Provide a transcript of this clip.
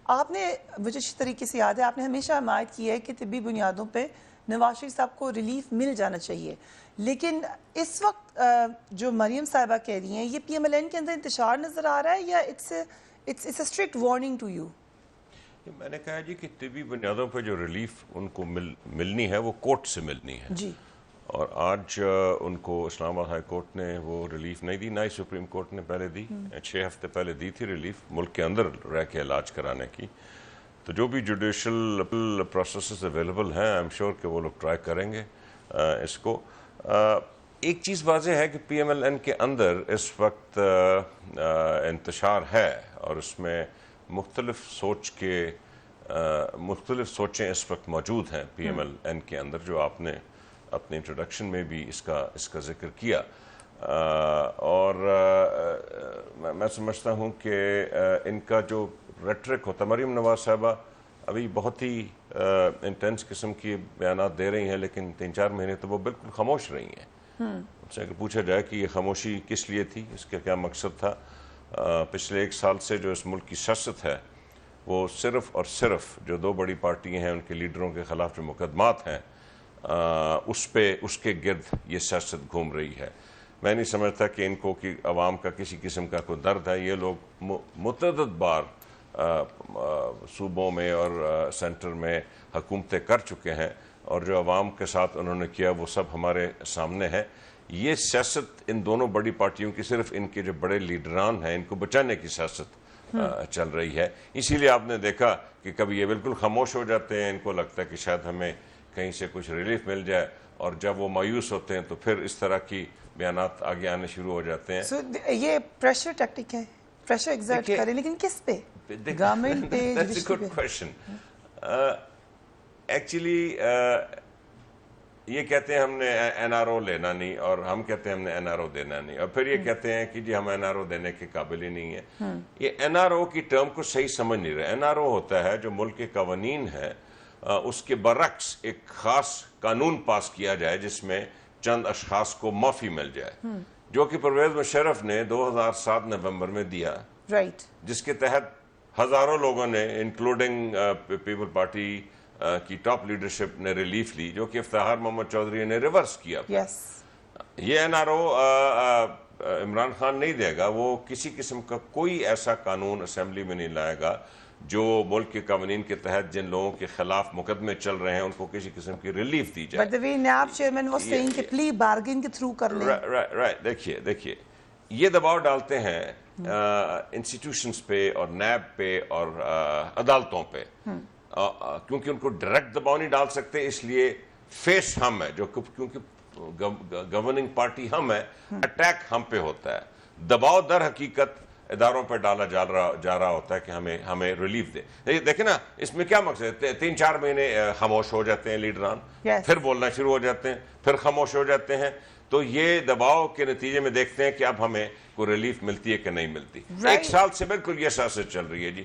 آپ نے مجھے اچھی طریقے سے یاد ہے آپ نے ہمیشہ حمایت کی ہے کہ طبی بنیادوں پہ نواز شریف صاحب کو ریلیف مل جانا چاہیے، لیکن اس وقت جو مریم صاحبہ کہہ رہی ہیں یہ پی ایم ایل این کے اندر انتشار نظر آ رہا ہے یا it's a strict warning to you? میں نے کہا جی کہ طبی بنیادوں پہ جو ریلیف ان کو ملنی ہے وہ کورٹ سے ملنی ہے جی، اور آج ان کو اسلام آباد ہائی کورٹ نے وہ ریلیف نہیں دی، نہ ہی سپریم کورٹ نے پہلے دی، 6 ہفتے پہلے دی تھی ریلیف ملک کے اندر رہ کے علاج کرانے کی. تو جو بھی جوڈیشل پروسیسز اویلیبل ہیں آئی ایم شیور کہ وہ لوگ ٹرائی کریں گے اس کو. ایک چیز واضح ہے کہ پی ایم ایل این کے اندر اس وقت انتشار ہے اور اس میں مختلف سوچیں اس وقت موجود ہیں پی ایم ایل این کے اندر، جو آپ نے اپنے انٹروڈکشن میں بھی اس کا ذکر کیا. اور میں سمجھتا ہوں کہ ان کا جو ریٹرک ہوتا ہے، مریم نواز صاحبہ ابھی بہت ہی انٹینس قسم کی بیانات دے رہی ہیں لیکن 3-4 مہینے تو وہ بالکل خاموش رہی ہیں. ان سے اگر پوچھا جائے کہ یہ خاموشی کس لیے تھی، اس کا کیا مقصد تھا، پچھلے 1 سال سے جو اس ملک کی سیاست ہے وہ صرف اور صرف جو 2 بڑی پارٹیاں ہیں ان کے لیڈروں کے خلاف جو مقدمات ہیں اس کے گرد یہ سیاست گھوم رہی ہے. میں نہیں سمجھتا کہ ان کو کہ عوام کا کسی قسم کا کوئی درد ہے. یہ لوگ متعدد بار صوبوں میں اور سینٹر میں حکومتیں کر چکے ہیں اور جو عوام کے ساتھ انہوں نے کیا وہ سب ہمارے سامنے ہے. یہ سیاست ان دونوں بڑی پارٹیوں کی صرف ان کے جو بڑے لیڈران ہیں ان کو بچانے کی سیاست چل رہی ہے. اسی لیے آپ نے دیکھا کہ کبھی یہ بالکل خاموش ہو جاتے ہیں، ان کو لگتا ہے کہ شاید ہمیں کہیں سے کچھ ریلیف مل جائے، اور جب وہ مایوس ہوتے ہیں تو پھر اس طرح کی بیانات آگے آنے شروع ہو جاتے ہیں. یہ پریشر ٹیکٹک ہے، پریشر ایگزرٹ کریں، لیکن کس پہ؟ گورنمنٹ پہ؟ That's a good question. Actually یہ کہتے ہیں ہم نے این آر او لینا نہیں، اور ہم کہتے ہیں ہم نے این آر او دینا نہیں، اور پھر یہ کہتے ہیں کہ جی ہم این آر او دینے کے قابل ہی نہیں ہیں. یہ این آر او کی ٹرم کو صحیح سمجھ نہیں رہے. این آر او ہوتا ہے جو ملک کے قوانین ہے اس کے برعکس ایک خاص قانون پاس کیا جائے جس میں چند اشخاص کو معافی مل جائے، جو کہ پرویز مشرف نے 2007 نومبر میں دیا، جس کے تحت ہزاروں لوگوں نے انکلوڈنگ پیپل پارٹی کی ٹاپ لیڈرشپ نے ریلیف لی، جو کہ افتخار محمد چودھری نے ریورس کیا. یہ N R O Imran Khan نہیں دے گا. وہ کسی قسم کا کوئی ایسا قانون اسمبلی میں نہیں لائے گا جو ملک کے قوانین کے تحت جن لوگوں کے خلاف مقدمے چل رہے ہیں ان کو کسی قسم کی ریلیف دی جائے. But the way NAB chairman was saying کہ plea bargain کے تھرو کر لیں. Right. دیکھیے یہ دباؤ ڈالتے ہیں انسٹیٹیوشنز پہ اور نیب پہ اور عدالتوں پہ، کیونکہ ان کو ڈائریکٹ دباؤ نہیں ڈال سکتے، اس لیے فیس ہم ہے، جو کیونکہ گورننگ پارٹی ہم ہے، اٹیک ہم پہ ہوتا ہے. دباؤ در حقیقت اداروں پہ ڈالا جا رہا ہوتا ہے کہ ہمیں ریلیف دے. دیکھیں نا اس میں کیا مقصد ہے، 3-4 مہینے خاموش ہو جاتے ہیں لیڈران، پھر بولنا شروع ہو جاتے ہیں، پھر خاموش ہو جاتے ہیں. تو یہ دباؤ کے نتیجے میں دیکھتے ہیں کہ اب ہمیں کوئی ریلیف ملتی ہے کہ نہیں ملتی. 1 سال سے بالکل یہ سیاست چل رہی ہے جی.